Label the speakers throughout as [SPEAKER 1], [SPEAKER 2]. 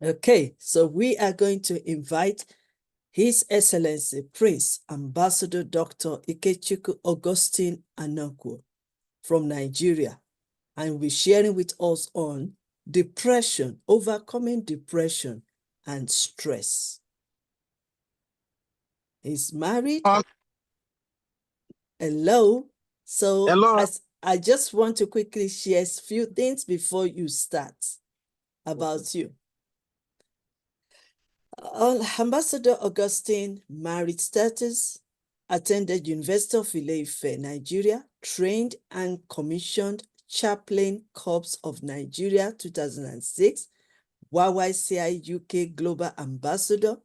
[SPEAKER 1] Okay, so we are going to invite His Excellency Prince Ambassador Dr. Ikechukwu Augustine Anagwu from Nigeria, and will be sharing with us on depression, overcoming depression and stress. He's married. Hello. So
[SPEAKER 2] Hello.
[SPEAKER 1] I just want to quickly share a few things before you start about you. Ambassador Augustine, married status, attended University of Ile-Ife, Nigeria, trained and commissioned Chaplain Corps of Nigeria 2006, YYCI UK Global Ambassador,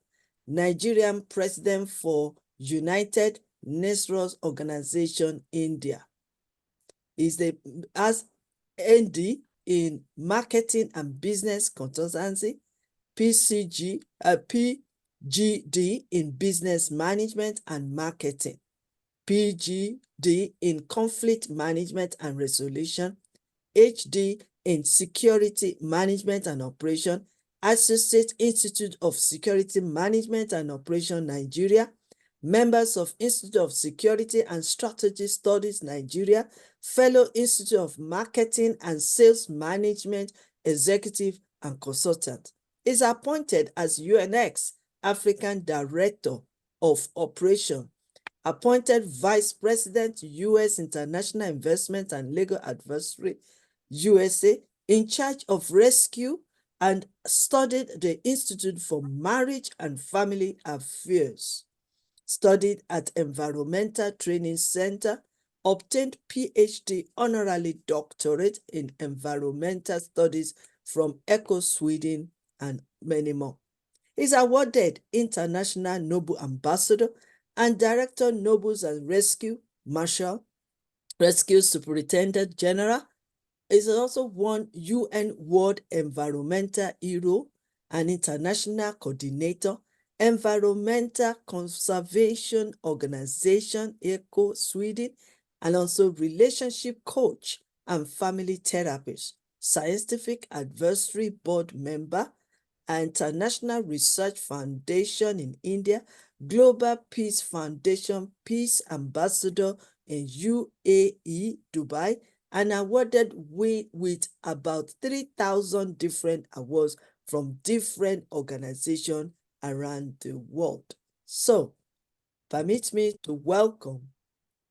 [SPEAKER 1] Nigerian President for United Nations Organization India. As ND in Marketing and Business Consultancy, PGD in Business Management and Marketing, PGD in Conflict Management and Resolution, HD in Security Management and Operation, Associate Institute of Security Management and Operation Nigeria, members of Institute of Security and Strategy Studies Nigeria, Fellow Institute of Marketing and Sales Management, Executive and Consultant. Is appointed as UNX African Director of Operation, appointed Vice President, U.S. International Investment and Legal Advisory, USA, in charge of rescue, and studied the Institute for Marriage and Family Affairs. Studied at Environmental Training Center, obtained PhD honorary doctorate in environmental studies from ECHO Sweden, and many more. He's awarded International Noble Ambassador and Director Nobles and Rescue Marshal, Rescue Superintendent General. He's also won UN World Environmental Hero and International Coordinator, Environmental Conservation Organization, ECHO Sweden, and also Relationship Coach and Family Therapist, Scientific Advisory Board Member, International Research Foundation in India, Global Peace Foundation Peace Ambassador in UAE, Dubai, and awarded with about 3,000 different awards from different organizations around the world. So, permit me to welcome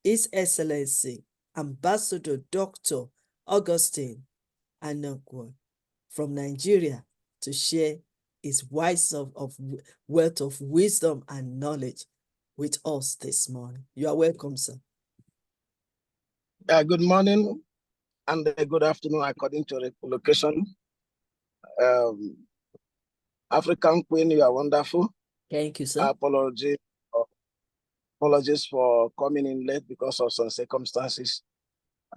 [SPEAKER 1] His Excellency Ambassador Dr. Augustine Anagwu from Nigeria to share his wealth of wisdom and knowledge with us this morning. You are welcome, sir.
[SPEAKER 2] Good morning and good afternoon according to the location. African Queen, you are wonderful.
[SPEAKER 1] Thank you, sir.
[SPEAKER 2] Apologies for coming in late because of some circumstances.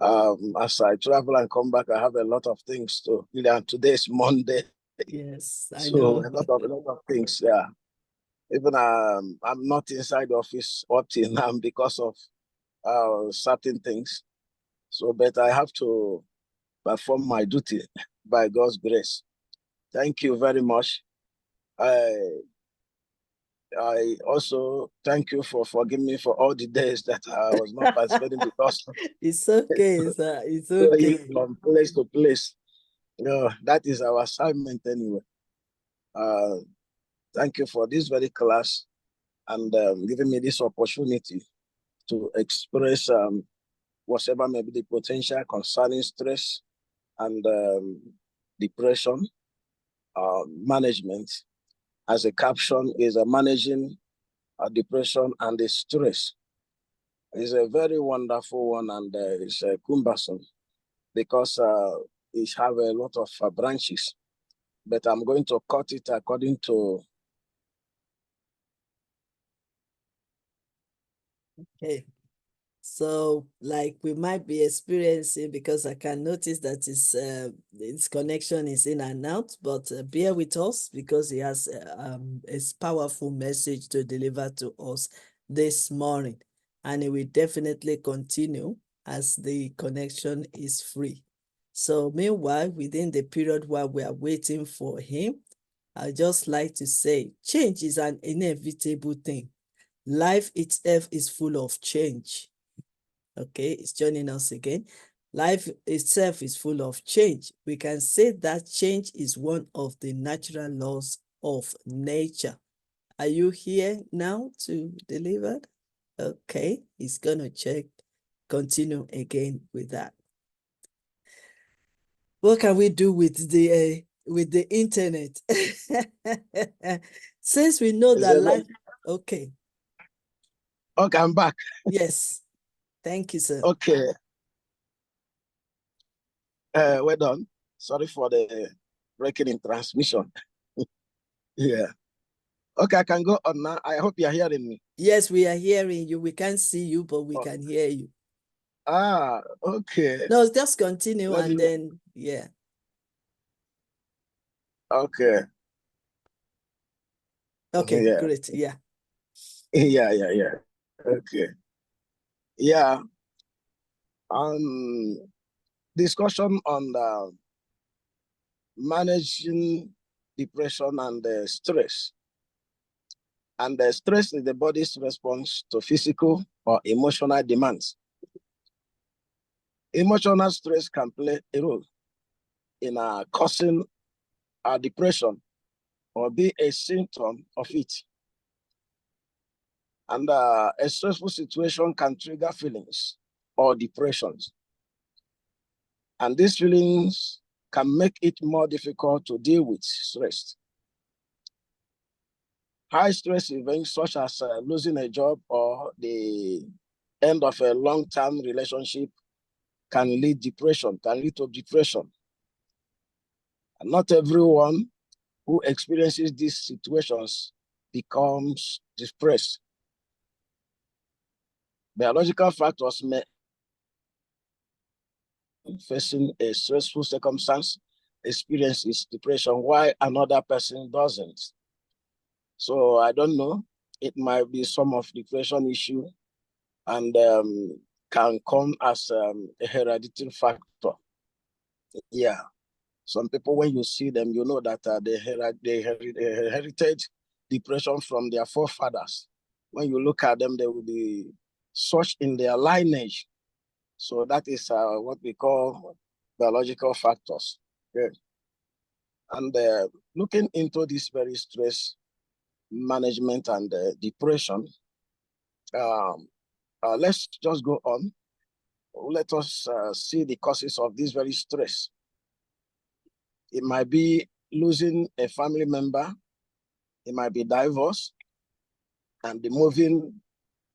[SPEAKER 2] As I travel and come back, I have a lot of things to do. And today is Monday.
[SPEAKER 1] Yes, I
[SPEAKER 2] know.
[SPEAKER 1] a
[SPEAKER 2] lot of things, yeah. Even I'm not inside the office up till now because of certain things. So, but I have to perform my duty by God's grace. Thank you very much. I also thank you for forgiving me for all the days that I was not participating because
[SPEAKER 1] it's okay, sir. It's okay.
[SPEAKER 2] From place to place. That is our assignment anyway. Thank you for this very class and giving me this opportunity to express whatever may be the potential concerning stress and depression management. As a caption is managing depression and the stress. It's a very wonderful one and it's cumbersome because it have a lot of branches. But I'm going to cut it according to.
[SPEAKER 1] Okay. So, like we might be experiencing, because I can notice that its connection is in and out, but bear with us because he has a powerful message to deliver to us this morning. And it will definitely continue as the connection is free. So meanwhile, within the period while we are waiting for him, I just like to say change is an inevitable thing. Life itself is full of change. Okay, it's joining us again. Life itself is full of change. We can say that change is one of the natural laws of nature. Are you here now to deliver? Okay, he's gonna check, continue again with that. What can we do with the internet? Since we know that life, okay.
[SPEAKER 2] Okay, I'm back.
[SPEAKER 1] Yes, thank you, sir.
[SPEAKER 2] Okay. Well done. Sorry for the breaking in transmission. Yeah. Okay, I can go on now. I hope you're hearing me.
[SPEAKER 1] Yes, we are hearing you. We can't see you, but we can hear you.
[SPEAKER 2] Okay.
[SPEAKER 1] No, just continue
[SPEAKER 2] Let
[SPEAKER 1] and
[SPEAKER 2] me,
[SPEAKER 1] then, yeah.
[SPEAKER 2] okay.
[SPEAKER 1] Okay,
[SPEAKER 2] Yeah.
[SPEAKER 1] great. Yeah.
[SPEAKER 2] Yeah. Okay. Yeah. Discussion on managing depression and stress. And stress is the body's response to physical or emotional demands. Emotional stress can play a role in causing depression or be a symptom of it. And a stressful situation can trigger feelings or depressions. And these feelings can make it more difficult to deal with stress. High stress events such as losing a job or the end of a long-term relationship can lead to depression. And not everyone who experiences these situations becomes depressed. Biological factors may facing a stressful circumstance experiences depression while another person doesn't. So I don't know. It might be some of depression issue and can come as a hereditary factor. Yeah. Some people, when you see them, you know that they inherited depression from their forefathers. When you look at them, they will be such in their lineage. So that is what we call biological factors. Yeah. And looking into this very stress management and depression, um, let's just go on. Let us see the causes of this very stress. It might be losing a family member. It might be divorce and the moving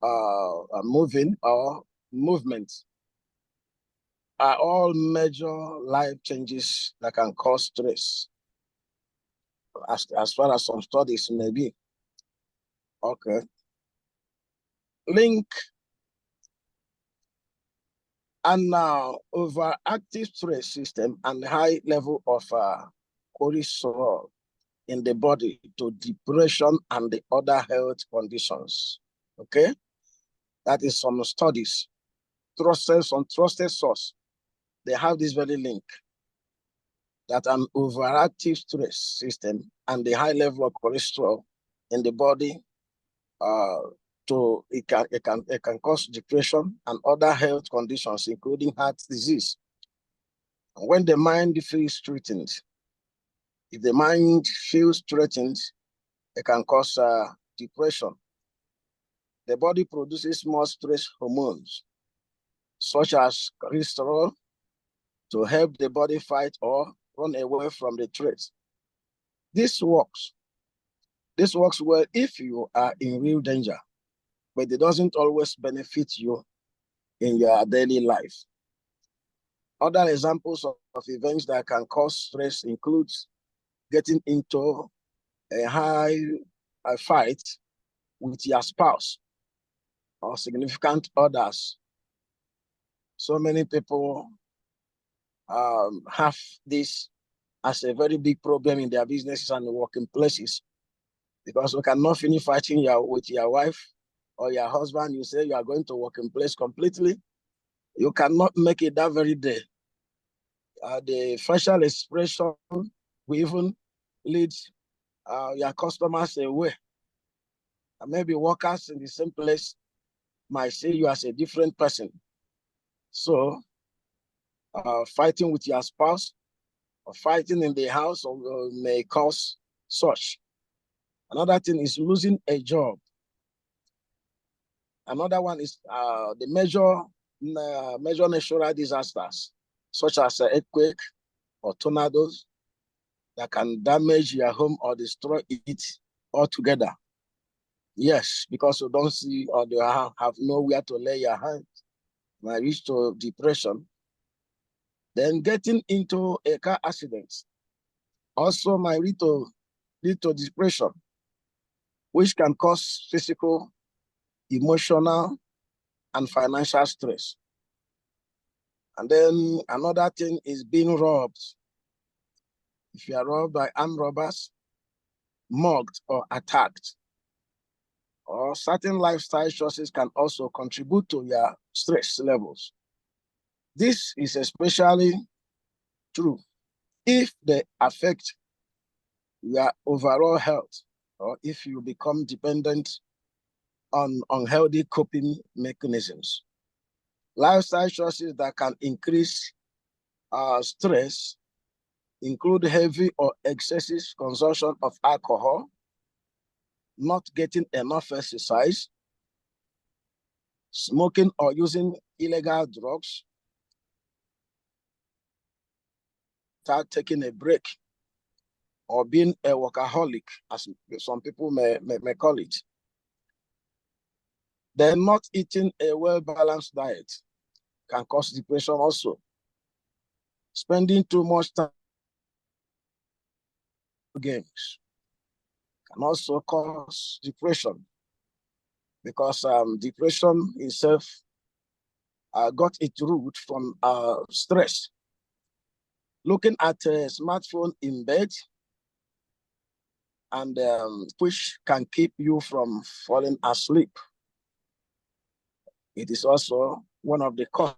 [SPEAKER 2] or movement are all major life changes that can cause stress, as far as some studies may be. Okay. Link and overactive stress system and high level of cortisol in the body to depression and the other health conditions. Okay, that is some studies. Trusted source. They have this very link that an overactive stress system and the high level of cholesterol in the body it can cause depression and other health conditions, including heart disease. And when the mind feels threatened, if the mind feels threatened, it can cause depression. The body produces more stress hormones, such as cholesterol, to help the body fight or run away from the threat. This works. This works well if you are in real danger, but it doesn't always benefit you in your daily life. Other examples of events that can cause stress include getting into a fight with your spouse or significant others. So many people have this as a very big problem in their businesses and working places because you cannot finish fighting with your wife or your husband. You say you are going to working place completely. You cannot make it that very day. The facial expression will even lead your customers away. And maybe workers in the same place might see you as a different person. So fighting with your spouse or fighting in the house may cause such. Another thing is losing a job. Another one is the major natural disasters, such as earthquake or tornadoes that can damage your home or destroy it altogether. Yes, because you don't see or you have nowhere to lay your hand, might reach to depression. Then getting into a car accident also might lead to depression, which can cause physical, emotional, and financial stress. And then another thing is being robbed. If you are robbed by armed robbers, mugged or attacked, or certain lifestyle choices can also contribute to your stress levels. This is especially true if they affect your overall health or if you become dependent on unhealthy coping mechanisms. Lifestyle choices that can increase stress include heavy or excessive consumption of alcohol, not getting enough exercise, smoking or using illegal drugs, without taking a break, or being a workaholic, as some people may call it. Then not eating a well-balanced diet can cause depression also. Spending too much time on games can also cause depression because depression itself got its root from stress. Looking at a smartphone in bed and which can keep you from falling asleep. It is also one of the causes.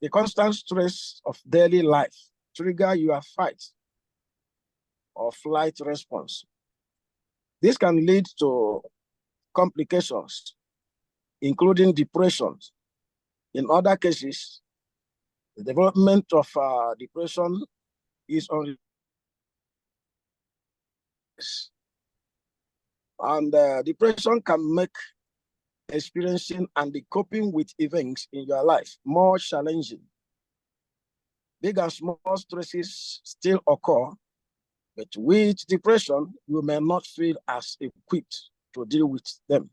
[SPEAKER 2] The constant stress of daily life trigger your fight or flight response. This can lead to complications, including depression. In other cases, the development of depression is on risk. And depression can make experiencing and the coping with events in your life more challenging. Big and small stresses still occur, but with depression, you may not feel as equipped to deal with them.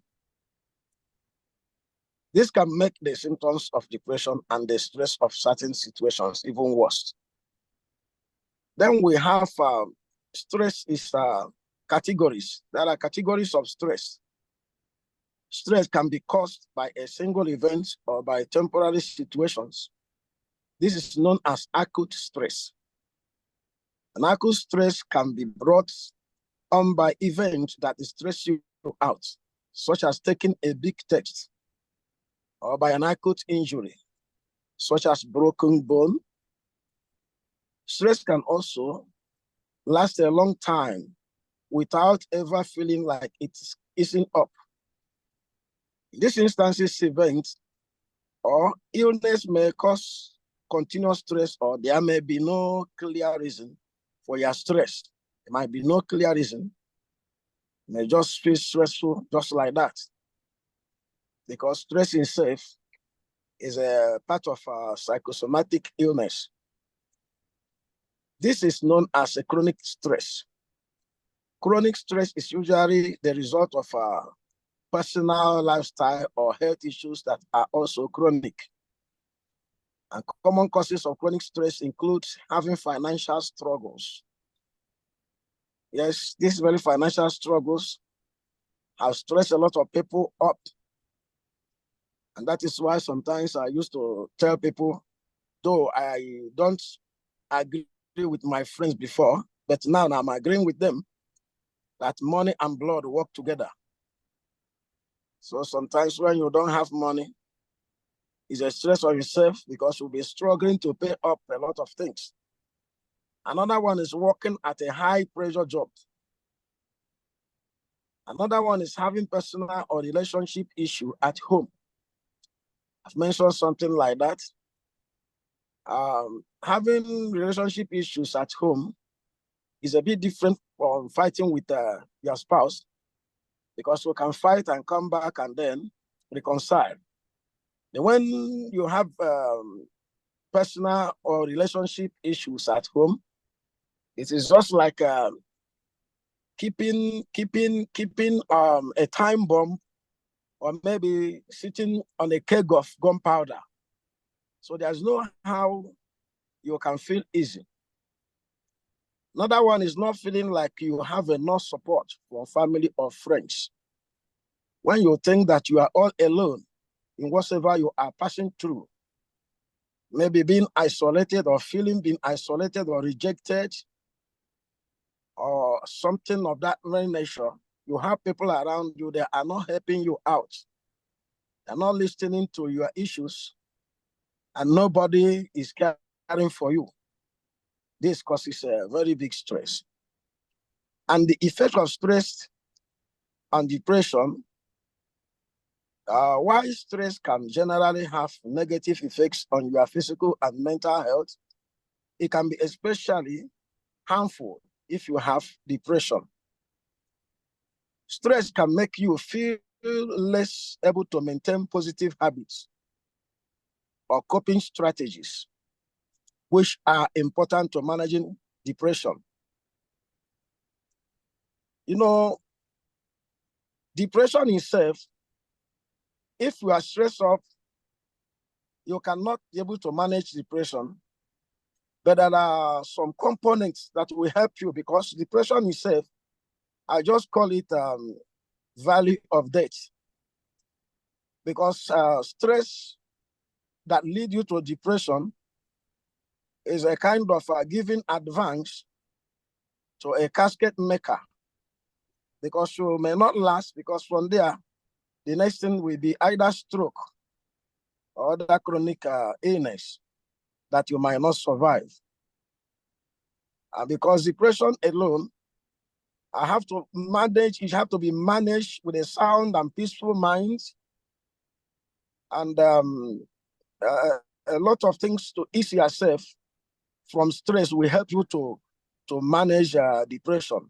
[SPEAKER 2] This can make the symptoms of depression and the stress of certain situations even worse. Then we have stress is categories. There are categories of stress. Stress can be caused by a single event or by temporary situations. This is known as acute stress. An acute stress can be brought on by events that stress you out, such as taking a big test, or by an acute injury, such as broken bone. Stress can also last a long time without ever feeling like it's easing up. In these instances, events or illness may cause continuous stress, or there may be no clear reason for your stress. There might be no clear reason. You may just feel stressful just like that. Because stress itself is a part of psychosomatic illness. This is known as a chronic stress. Chronic stress is usually the result of personal lifestyle or health issues that are also chronic. And common causes of chronic stress include having financial struggles. Yes, these very financial struggles have stressed a lot of people up. And that is why sometimes I used to tell people, though I don't agree with my friends before, but now I'm agreeing with them that money and blood work together. So sometimes when you don't have money, it's a stress on yourself because you'll be struggling to pay up a lot of things. Another one is working at a high pressure job. Another one is having personal or relationship issue at home. I've mentioned something like that. Having relationship issues at home is a bit different from fighting with your spouse, because you can fight and come back and then reconcile. And when you have personal or relationship issues at home, it is just like keeping a time bomb, or maybe sitting on a keg of gunpowder. So there's no how you can feel easy. Another one is not feeling like you have enough support from family or friends. When you think that you are all alone in whatever you are passing through, maybe being isolated or feeling being isolated or rejected or something of that very nature, you have people around you that are not helping you out. They're not listening to your issues, and nobody is caring for you. This causes a very big stress. And the effect of stress and depression, while stress can generally have negative effects on your physical and mental health, it can be especially harmful if you have depression. Stress can make you feel less able to maintain positive habits or coping strategies, which are important to managing depression. You know, depression itself, if you are stressed up, you cannot be able to manage depression. But there are some components that will help you, because depression itself, I just call it valley of death. Because stress that lead you to depression is a kind of giving advance to a casket maker, because you may not last, because from there, the next thing will be either stroke or other chronic illness that you might not survive. Because depression alone, I have to manage, it have to be managed with a sound and peaceful mind, and a lot of things to ease yourself from stress will help you to manage depression.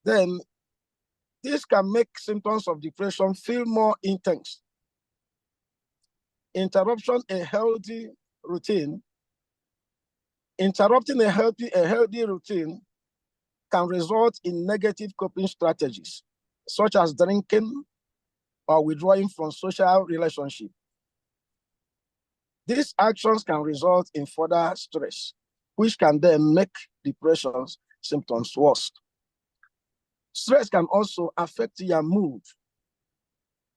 [SPEAKER 2] Then this can make symptoms of depression feel more intense. Interrupting a healthy routine can result in negative coping strategies, such as drinking or withdrawing from social relationships. These actions can result in further stress, which can then make depression symptoms worse. Stress can also affect your mood,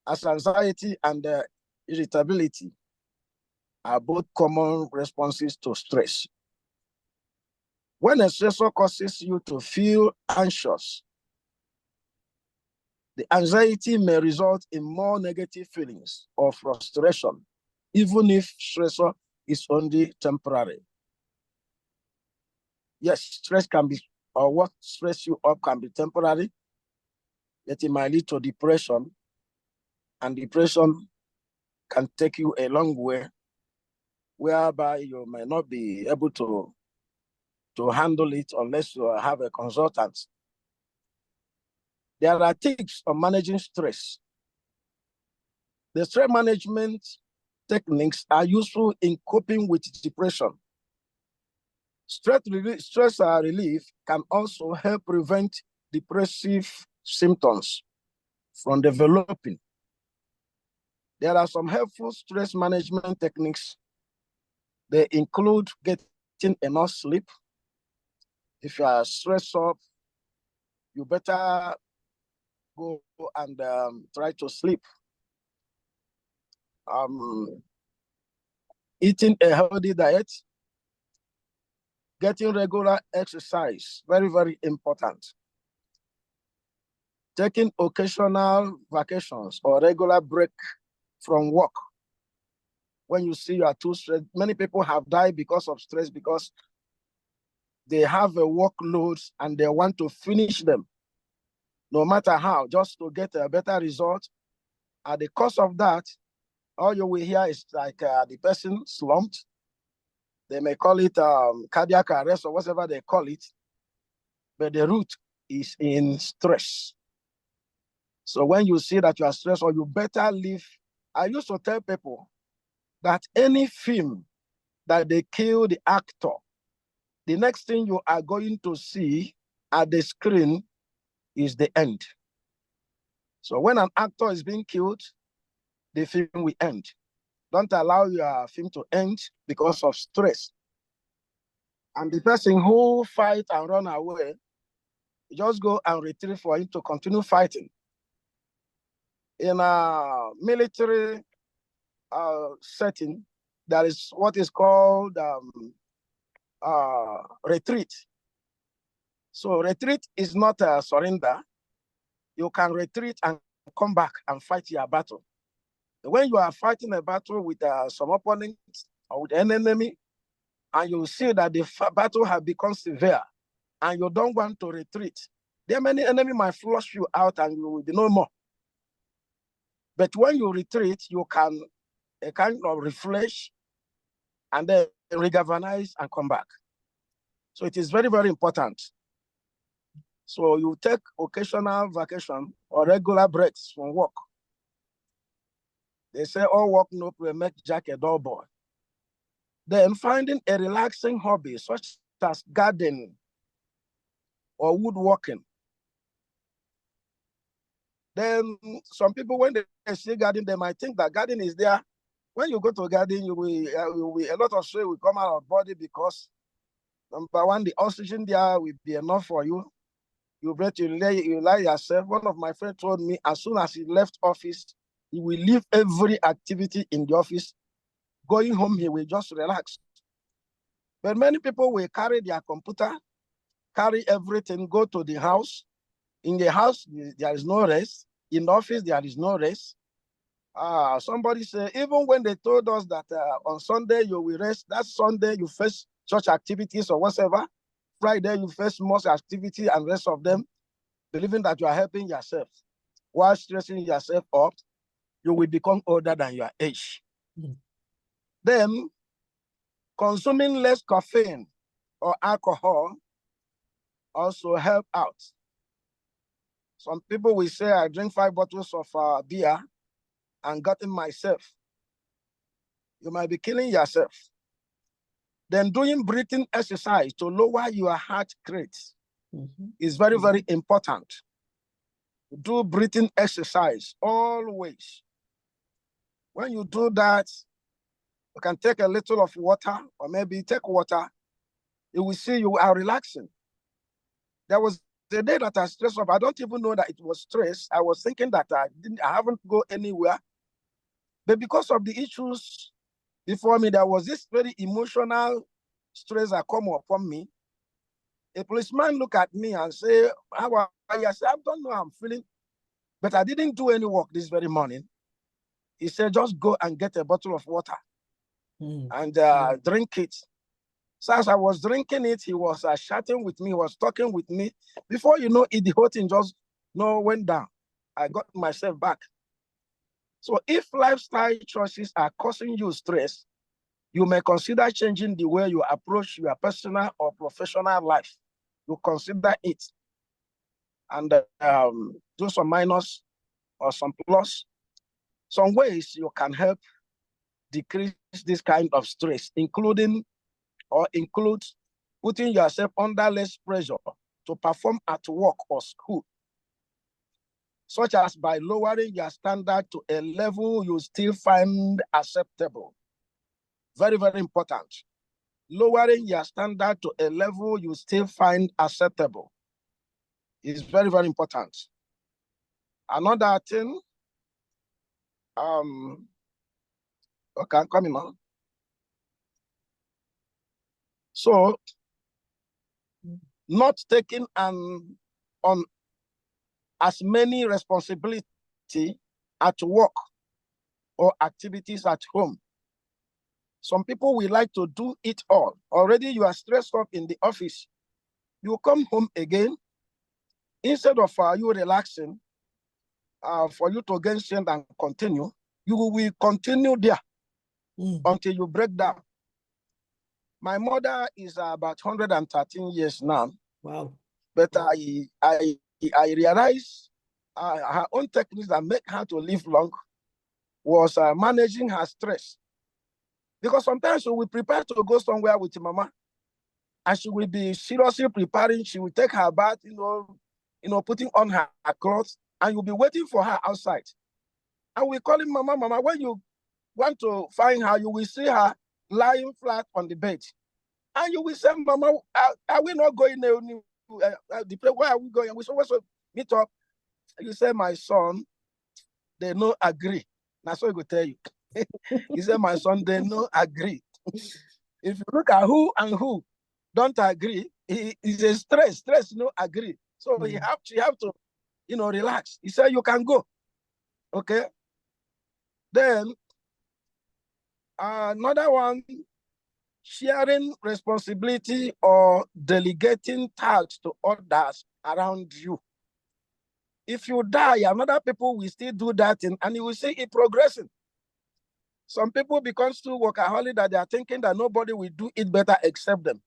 [SPEAKER 2] as anxiety and irritability are both common responses to stress. When a stressor causes you to feel anxious, the anxiety may result in more negative feelings or frustration, even if stressor is only temporary. Yes, stress can be, or what stress you up can be temporary, yet it might lead to depression, and depression can take you a long way, whereby you may not be able to handle it unless you have a consultant. There are tips on managing stress. The stress management techniques are useful in coping with depression. Stress relief can also help prevent depressive symptoms from developing. There are some helpful stress management techniques. They include getting enough sleep. If you are stressed up, you better go and try to sleep. Eating a healthy diet, getting regular exercise, very, very important. Taking occasional vacations or regular break from work when you see you are too stressed. Many people have died because of stress, because they have a workload and they want to finish them, no matter how, just to get a better result. At the cost of that, all you will hear is like the person slumped. They may call it cardiac arrest or whatever they call it, but the root is in stress. So when you see that you are stressed, or you better leave. I used to tell people that any film that they kill the actor, the next thing you are going to see at the screen is the end. So when an actor is being killed, the film will end. Don't allow your film to end because of stress. And the person who fight and run away, just go and retreat for him to continue fighting. In a military setting, there is what is called retreat. So retreat is not a surrender. You can retreat and come back and fight your battle. When you are fighting a battle with some opponent or with an enemy, and you see that the battle has become severe, and you don't want to retreat, there many enemy might flush you out and you will be no more. But when you retreat, you can kind of refresh and then regalvanize and come back. So it is very, very important. So you take occasional vacation or regular breaks from work. They say all work no play make Jack a dull boy. Then finding a relaxing hobby such as gardening or woodworking. Then some people, when they see gardening, they might think that gardening is there. When you go to garden, you will a lot of sweat will come out of body, because number one, the oxygen there will be enough for you. You breathe, you lie yourself. One of my friends told me as soon as he left office, he will leave every activity in the office. Going home, he will just relax. But many people will carry their computer, carry everything, go to the house. In the house, there is no rest. In the office, there is no rest. Somebody said, even when they told us that on Sunday you will rest, that Sunday you face church activities or whatever. Friday you face most activity and rest of them, believing that you are helping yourself. While stressing yourself up, you will become older than your age. Mm. Then, consuming less caffeine or alcohol also help out. Some people will say, I drink 5 bottles of beer and gotten myself. You might be killing yourself. Then doing breathing exercise to lower your heart rate is very, very important. Do breathing exercise always. When you do that, you can take a little of water, or maybe take water. You will see you are relaxing. There was the day that I stressed up. I don't even know that it was stress. I was thinking that I haven't go anywhere. But because of the issues before me, there was this very emotional stress that come upon me. A policeman look at me and say, how are you? I said, I don't know how I'm feeling, but I didn't do any work this very morning. He said, just go and get a bottle of water and drink it. So as I was drinking it, he was chatting with me, he was talking with me. Before you know it, the whole thing just went down. I got myself back. So if lifestyle choices are causing you stress, you may consider changing the way you approach your personal or professional life. You consider it and do some minus or some plus. Some ways you can help decrease this kind of stress, include putting yourself under less pressure to perform at work or school, such as by lowering your standard to a level you still find acceptable. Very, very important. Lowering your standard to a level you still find acceptable is very, very important. Another thing, okay, I'm coming on. So, not taking on as many responsibility at work or activities at home Some people will like to do it all. Already you are stressed up in the office. You come home again, instead of you relaxing, for you to gain strength and continue, you will continue there until you break down. My mother is about 113 years now.
[SPEAKER 1] Wow.
[SPEAKER 2] But I realized her own techniques that make her to live long was managing her stress. Because sometimes she will prepare to go somewhere with mama, and she will be seriously preparing. She will take her bath, putting on her clothes, and you'll be waiting for her outside. And we call him mama, mama. When you want to find her, you will see her lying flat on the bed. And you will say, mama, are we not going there? The place where are we going? We supposed to meet up. You say, my son, they no agree. That's what I go tell you. He said, my son, they no agree. If you look at who and who don't agree, it's a stress no agree. So you have to, relax. He said, you can go. Okay. Then another one, sharing responsibility or delegating tasks to others around you. If you die, another people will still do that, and you will see it progressing. Some people become too workaholic that they are thinking that nobody will do it better except them.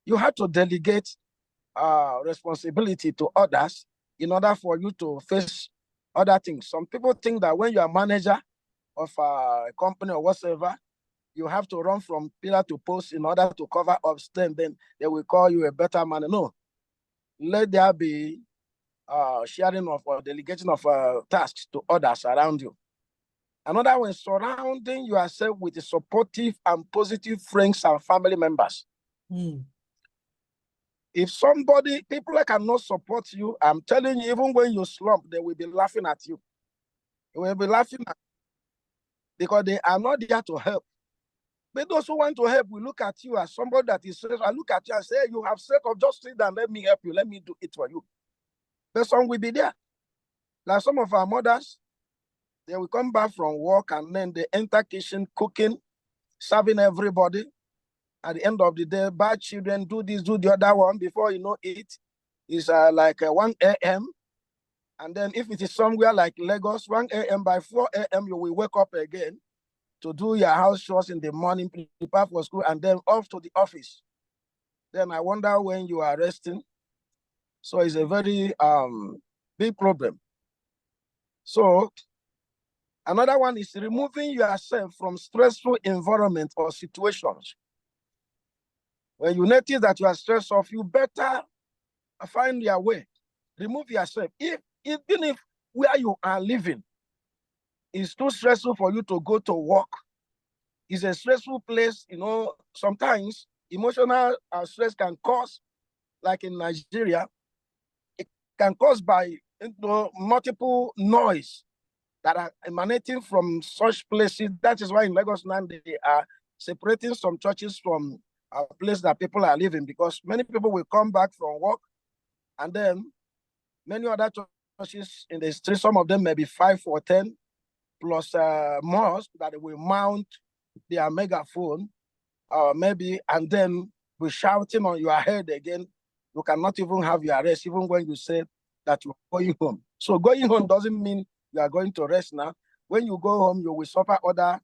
[SPEAKER 2] You have to delegate responsibility to others in order for you to face other things. Some people think that when you are manager of a company or whatever, you have to run from pillar to post in order to cover up stand, then they will call you a better man. No. Let there be sharing of or delegation of tasks to others around you. Another one, surrounding yourself with supportive and positive friends and family members. If people cannot support you, I'm telling you, even when you slump, they will be laughing at you. They will be laughing at you because they are not there to help. But those who want to help will look at you as somebody that is stressed. I look at you and say, hey, you have sake of just sit down, let me help you, let me do it for you. But some will be there. Like some of our mothers, they will come back from work and then they enter kitchen, cooking, serving everybody. At the end of the day, bad children do this, do the other one. Before you know it, it's like 1 a.m. And then if it is somewhere like Lagos, 1 a.m. by 4 a.m. you will wake up again to do your house chores in the morning, prepare for school, and then off to the office. Then I wonder when you are resting. So it's a very big problem. So another one is removing yourself from stressful environment or situations. When you notice that you are stressed off, you better find your way. Remove yourself. Even if where you are living is too stressful for you to go to work, it's a stressful place, sometimes emotional stress can cause, like in Nigeria, it can cause by multiple noise that are emanating from such places. That is why in Lagos now they are separating some churches from a place that people are living, because many people will come back from work, and then many other churches in the street, some of them may be 5 or 10, plus mosques that will mount their megaphone, maybe, and then be shouting on your head again. You cannot even have your rest, even when you say that you're going home. So going home doesn't mean you are going to rest now. When you go home, you will suffer other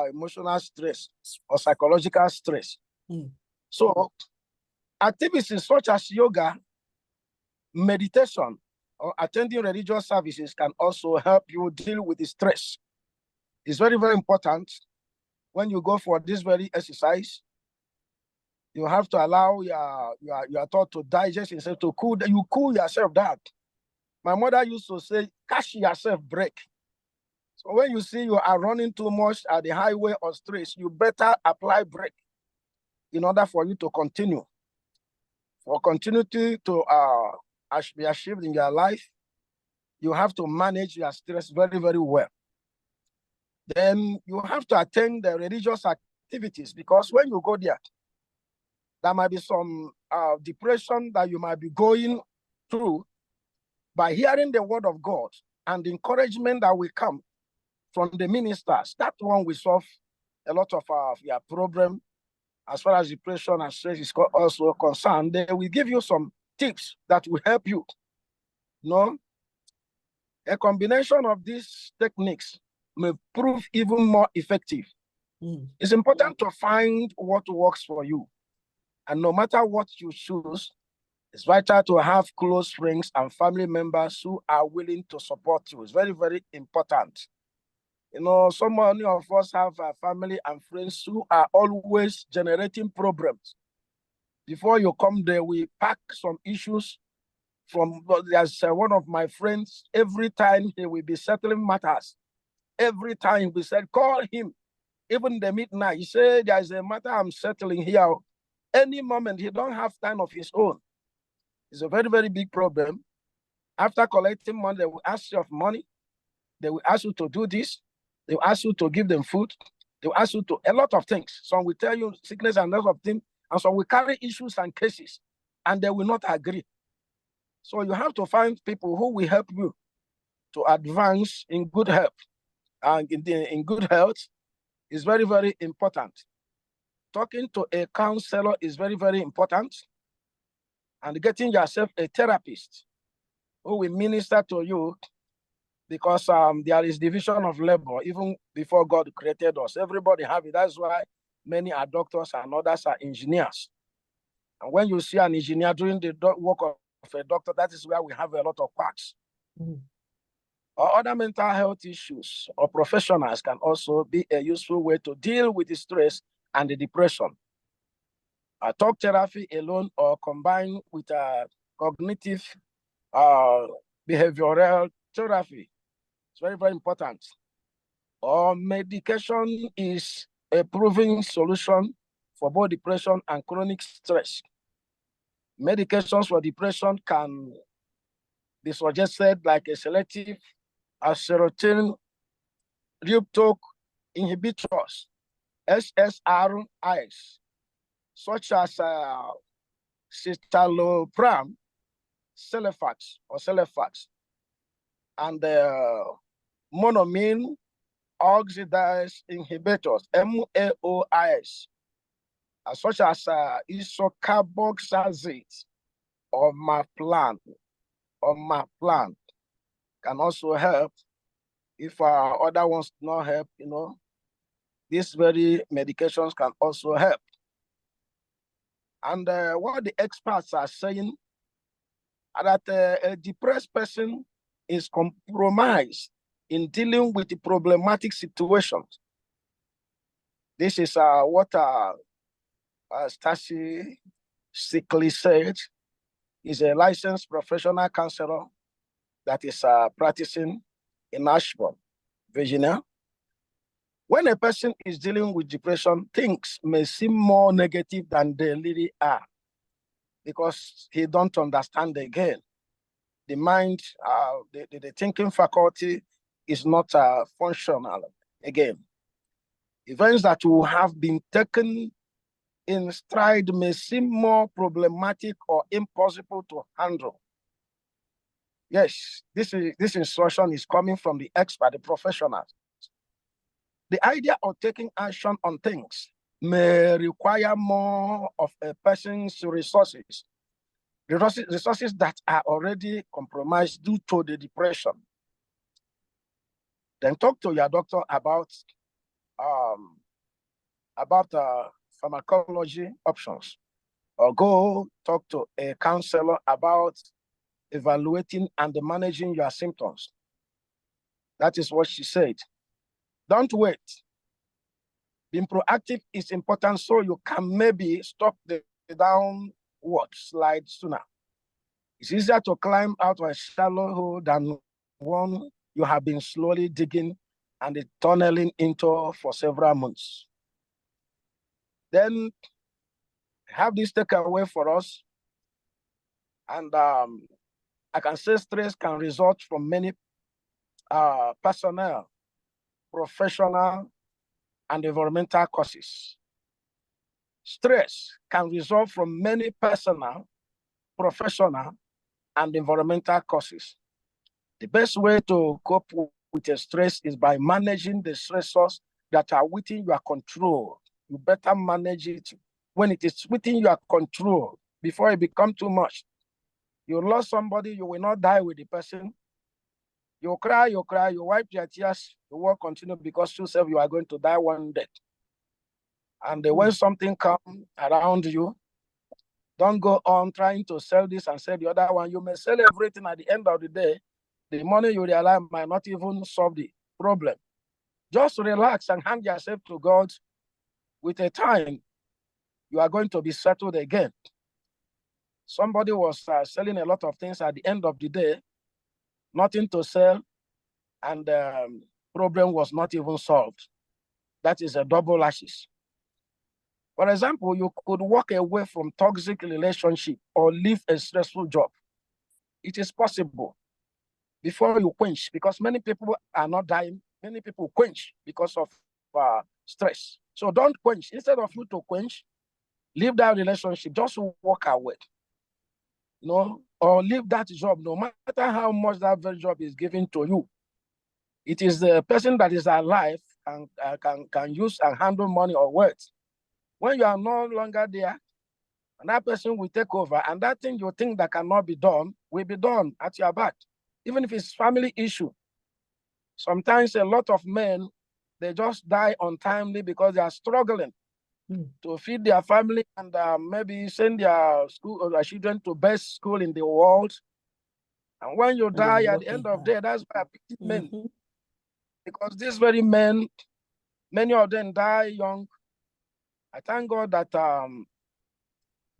[SPEAKER 2] emotional stress or psychological stress. So activities such as yoga, meditation, or attending religious services can also help you deal with the stress. It's very, very important when you go for this very exercise. You have to allow your thought to digest instead to cool. You cool yourself down. My mother used to say, catch yourself break. So when you see you are running too much at the highway or streets, you better apply brake in order for you to continue. For continuity to be achieved in your life, you have to manage your stress very, very well. Then you have to attend the religious activities, because when you go there might be some depression that you might be going through. By hearing the word of God and the encouragement that will come from the ministers, that one will solve a lot of your problem as far as depression and stress is also concerned, they will give you some tips that will help you. You know, a combination of these techniques may prove even more effective. It's important to find what works for you. And no matter what you choose, it's vital to have close friends and family members who are willing to support you. It's very, very important. You know, so many of us have a family and friends who are always generating problems. Before you come there, we pack some issues from, there's one of my friends, every time he will be settling matters. Every time we said, call him, even the midnight, he said, there's a matter I'm settling here. Any moment, he don't have time of his own. It's a very, very big problem. After collecting money, they will ask you of money. They will ask you to do this. They will ask you to give them food. They will ask you to a lot of things. Some will tell you sickness and a lot of things, and some will carry issues and cases, and they will not agree. So you have to find people who will help you to advance in good health. And in good health is very, very important. Talking to a counselor is very, very important. And getting yourself a therapist who will minister to you, because there is division of labor even before God created us. Everybody have it. That's why many are doctors and others are engineers. And when you see an engineer doing the work of a doctor, that is where we have a lot of quacks. Or other mental health issues or professionals can also be a useful way to deal with the stress and the depression. Talk therapy alone or combined with cognitive behavioral therapy. It's very, very important. Or medication is a proven solution for both depression and chronic stress. Medications for depression can be suggested like a selective serotonin reuptake inhibitors, SSRIs, such as citalopram, Celefax, and monoamine oxidase inhibitors, MAOIs, such as isocarboxazate or Maplan, can also help. If other ones do not help, you know, these very medications can also help. And what the experts are saying that a depressed person is compromised in dealing with the problematic situations. This is what Stacy Sickley said. He's a licensed professional counselor that is practicing in Ashburn, Virginia. When a person is dealing with depression, things may seem more negative than they really are because he don't understand again. The mind, the thinking faculty is not functional again. Events that will have been taken in stride may seem more problematic or impossible to handle. Yes, this instruction is coming from the expert, the professionals. The idea of taking action on things may require more of a person's resources that are already compromised due to the depression. Then talk to your doctor about pharmacology options, or go talk to a counselor about evaluating and managing your symptoms. That is what she said. Don't wait. Being proactive is important so you can maybe stop the downward slide sooner. It's easier to climb out of a shallow hole than one you have been slowly digging and tunneling into for several months. Then have this takeaway for us. And I can say stress can result from many personnel, professional, and environmental causes. Stress can result from many personal, professional, and environmental causes. The best way to cope with the stress is by managing the stressors that are within your control, you better manage it when it is within your control before it becomes too much. You lost somebody, you will not die with the person. You cry, you wipe your tears, you will continue because yourself you are going to die one day. And when something comes around you, don't go on trying to sell this and sell the other one. You may sell everything at the end of the day. The money you realize might not even solve the problem. Just relax and hand yourself to God. With a time, you are going to be settled again. Somebody was selling a lot of things at the end of the day, nothing to sell, and problem was not even solved. That is a double lashes. For example, you could walk away from toxic relationship or leave a stressful job. It is possible before you quench, because many people are not dying. Many people quench because of stress. So don't quench. Instead of you to quench, leave that relationship. Just walk away. Or leave that job, no matter how much that very job is given to you. It is the person that is alive and can use and handle money or words. When you are no longer there, and that person will take over, and that thing you think that cannot be done will be done at your back, even if it's family issue. Sometimes a lot of men, they just die untimely because they are struggling to feed their family and maybe send their school or their children to best school in the world. And when you die at the end of the day, that's why I pity men. Because these very men, many of them die young. I thank God that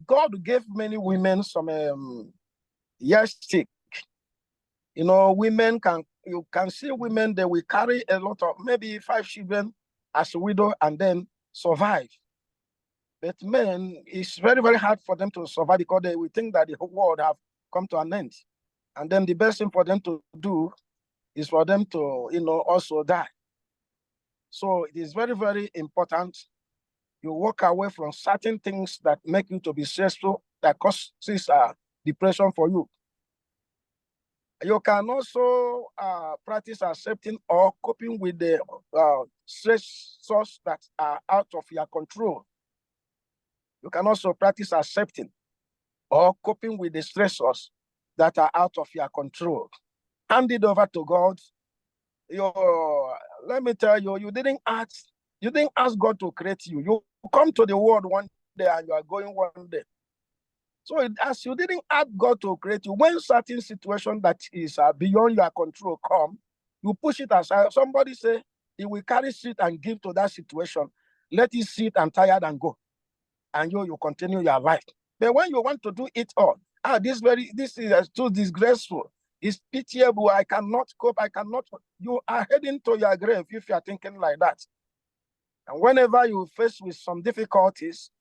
[SPEAKER 2] God gave many women some yardstick. You can see women, they will carry a lot of, maybe 5 children as a widow and then survive. But men, it's very, very hard for them to survive because they will think that the whole world have come to an end. And then the best thing for them to do is for them to, also die. So it is very, very important you walk away from certain things that make you to be stressful, that causes depression for you. You can also practice accepting or coping with the stressors that are out of your control. You can also practice accepting or coping with the stressors that are out of your control. Hand it over to God. Let me tell you, you didn't ask God to create you. You come to the world one day and you are going one day. So as you didn't ask God to create you, when certain situation that is beyond your control come, you push it aside. Somebody say he will carry seed and give to that situation. Let it sit and tired and go. And you continue your life. But when you want to do it all, this is too disgraceful. It's pitiable. I cannot cope. You are heading to your grave if you are thinking like that. And whenever you face with some difficulties,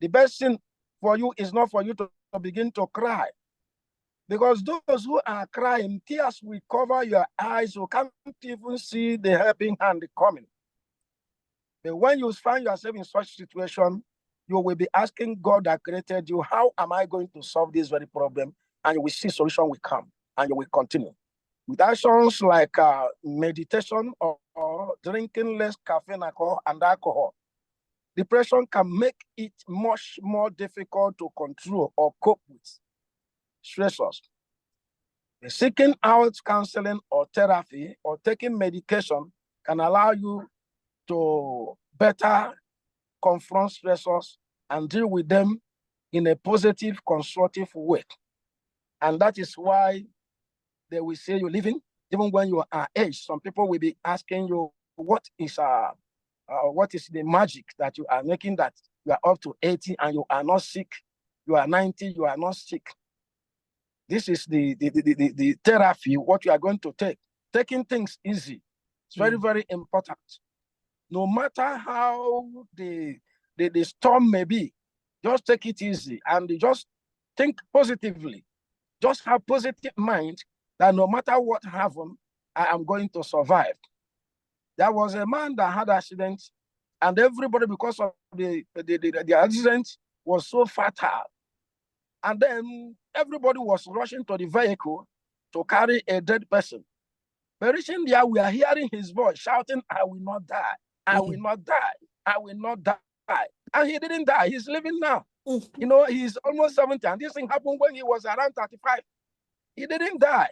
[SPEAKER 2] the best thing for you is not for you to begin to cry. Because those who are crying, tears will cover your eyes. You can't even see the helping hand coming. But when you find yourself in such situation, you will be asking God that created you, how am I going to solve this very problem? And you will see solution will come and you will continue. With actions like meditation or drinking less caffeine and alcohol, depression can make it much more difficult to control or cope with stressors. Seeking out counseling or therapy or taking medication can allow you to better confront stressors and deal with them in a positive, constructive way. And that is why they will say you're living, even when you are aged. Some people will be asking you, what is the magic that you are making that you are up to 80 and you are not sick? You are 90, you are not sick. This is the therapy, what you are going to take. Taking things easy. It's very, very important. No matter how the storm may be, just take it easy and just think positively. Just have positive mind that no matter what happens, I am going to survive. There was a man that had an accident, and everybody, because of the accident, was so fatal. And then everybody was rushing to the vehicle to carry a dead person. But reaching there, we are hearing his voice shouting, I will not die. I will not die. I will not die. And he didn't die. He's living now. You know, he's almost 70. And this thing happened when he was around 35. He didn't die.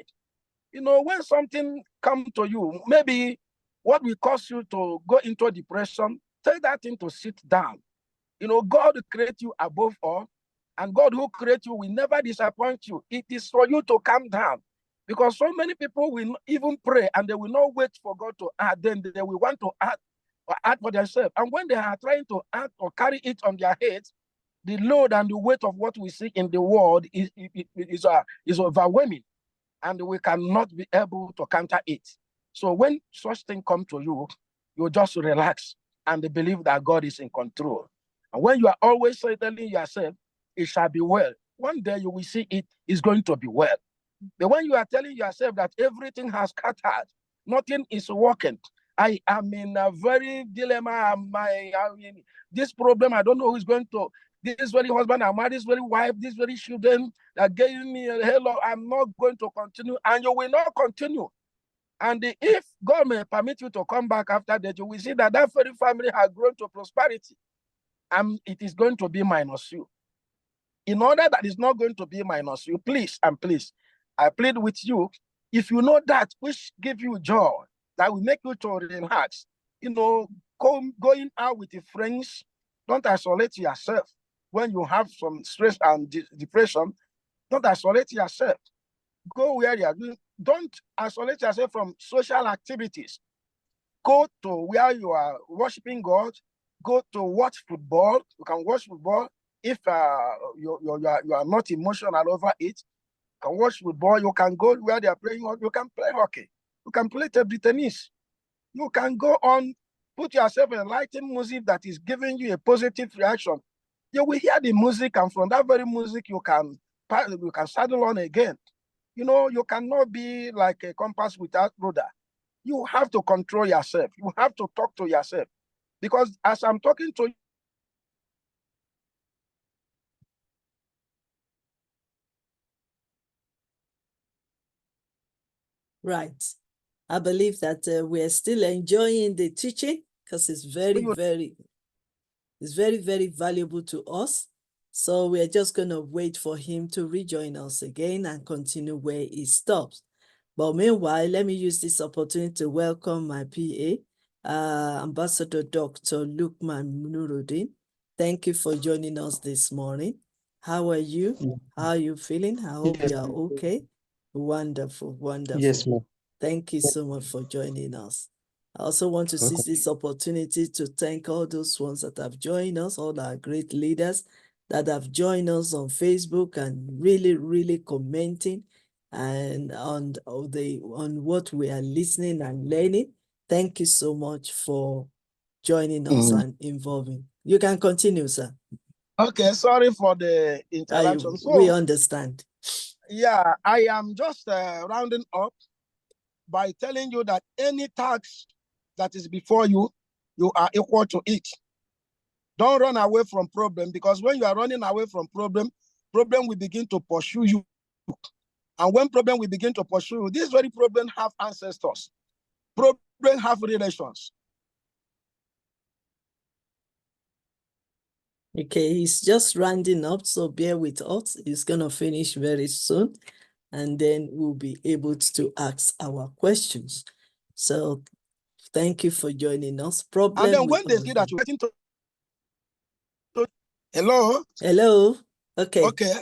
[SPEAKER 2] You know, when something comes to you, maybe what will cause you to go into depression, take that thing to sit down. You know, God will create you above all. And God who create you will never disappoint you. It is for you to calm down. Because so many people will even pray and they will not wait for God to act. Then they will want to act or act for themselves. And when they are trying to act or carry it on their heads, the load and the weight of what we see in the world is overwhelming. And we cannot be able to counter it. So when such thing come to you, you just relax and believe that God is in control. And when you are always telling yourself, it shall be well, one day you will see it is going to be well. But when you are telling yourself that everything has scattered, nothing is working, I am in a very dilemma. I mean, this problem, I don't know who is going to, this very husband, I'm married, this very wife, this very children that gave me a hello, I'm not going to continue, and you will not continue. And if God may permit you to come back after that, you will see that that very family has grown to prosperity, and it is going to be minus you. In order that is not going to be minus you, please and please, I plead with you, if you know that which give you joy, that will make you to relax, you know, going out with your friends, don't isolate yourself. When you have some stress and depression, don't isolate yourself. Go where you are doing. Don't isolate yourself from social activities. Go to where you are worshiping God. Go to watch football. You can watch football. If you are not emotional over it, you can watch football. You can go where they are playing. You can play hockey. You can play table tennis. You can go on, put yourself in lighting music that is giving you a positive reaction. You will hear the music, and from that very music, you can saddle on again. You know, you cannot be like a compass without rudder. You have to control yourself. You have to talk to yourself. Because as I'm talking to you,
[SPEAKER 1] Right. I believe that we're still enjoying the teaching because it's very, very valuable to us. So we're just going to wait for him to rejoin us again and continue where he stops. But meanwhile, let me use this opportunity to welcome my PA, Ambassador Dr. Lukman Nuruddin. Thank you for joining us this morning. How are you? How are you feeling? I hope you are okay. Wonderful, wonderful.
[SPEAKER 3] Yes, ma'am.
[SPEAKER 1] Thank you so much for joining us. I also want to seize this opportunity to thank all those ones that have joined us, all our great leaders that have joined us on Facebook and really commenting and on what we are listening and learning. Thank you so much for joining us and involving. You can continue, sir.
[SPEAKER 2] Okay, sorry for the interruption.
[SPEAKER 1] We understand.
[SPEAKER 2] Yeah, I am just rounding up by telling you that any task that is before you, you are equal to it. Don't run away from problem, because when you are running away from problem will begin to pursue you. And when problem will begin to pursue you, this very problem have ancestors. Problem have relations.
[SPEAKER 1] Okay, he's just rounding up, so bear with us. He's going to finish very soon, and then we'll be able to ask our questions. So thank you for joining us.
[SPEAKER 2] And then when they see that you're getting to hello?
[SPEAKER 1] Hello? Okay.
[SPEAKER 2] Okay.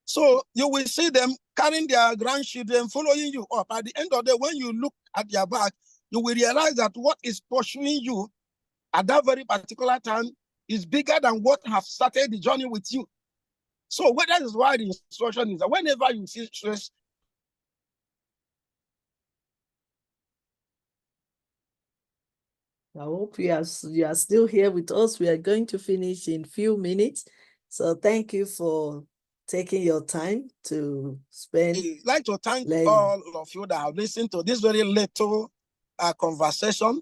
[SPEAKER 2] So you will see them carrying their grandchildren, following you up. At the end of the day, when you look at their back, you will realize that what is pursuing you at that very particular time is bigger than what have started the journey with you. So that is why the instruction is that whenever you see stress,
[SPEAKER 1] I hope you are still here with us. We are going to finish in a few minutes. So thank you for taking your time to spend.
[SPEAKER 2] I'd like to thank all of you that have listened to this very little conversation.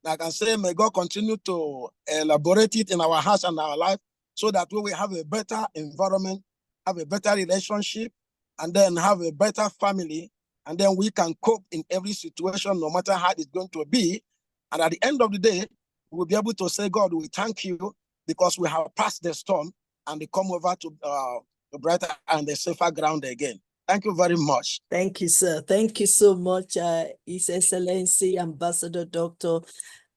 [SPEAKER 2] Like I say, may God continue to elaborate it in our hearts and our life so that we will have a better environment, have a better relationship, and then have a better family. And then we can cope in every situation, no matter how it's going to be. And at the end of the day, we'll be able to say, God, we thank you because we have passed the storm and we come over to the brighter and the safer ground again. Thank you very much.
[SPEAKER 1] Thank you, sir. Thank you so much, His Excellency Ambassador Dr.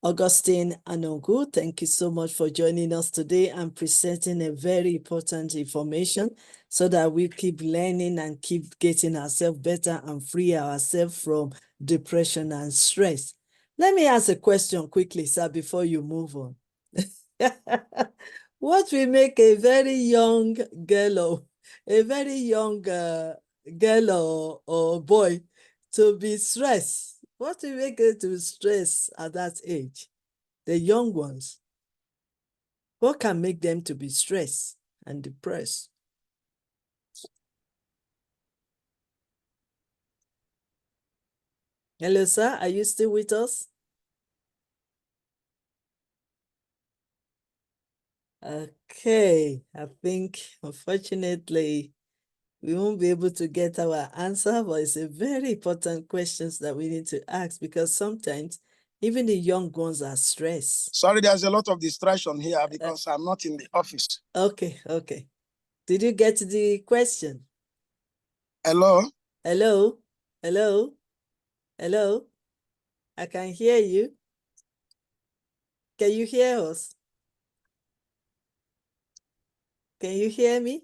[SPEAKER 1] Augustine Anagwu. Thank you so much for joining us today and presenting a very important information so that we keep learning and keep getting ourselves better and free ourselves from depression and stress. Let me ask a question quickly, sir, before you move on. What will make a very young girl or a very young girl or boy to be stressed? What will make it to stress at that age? The young ones. What can make them to be stressed and depressed? Hello, sir. Are you still with us? Okay. I think, unfortunately, we won't be able to get our answer, but it's a very important questions that we need to ask because sometimes even the young ones are stressed.
[SPEAKER 2] Sorry, there's a lot of distraction here because I'm not in the office.
[SPEAKER 1] Okay. Did you get the question?
[SPEAKER 2] Hello?
[SPEAKER 1] Hello? Hello? Hello? I can hear you. Can you hear us? Can you hear me?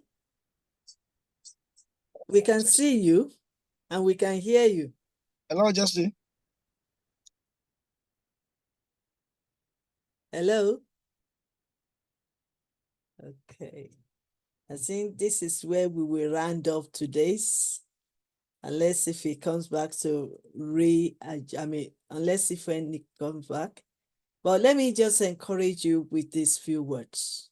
[SPEAKER 1] We can see you and we can hear you.
[SPEAKER 2] Hello, Jesse.
[SPEAKER 1] Hello? Okay. I think this is where we will round off today's, unless if he comes back to unless if when he comes back. But let me just encourage you with these few words.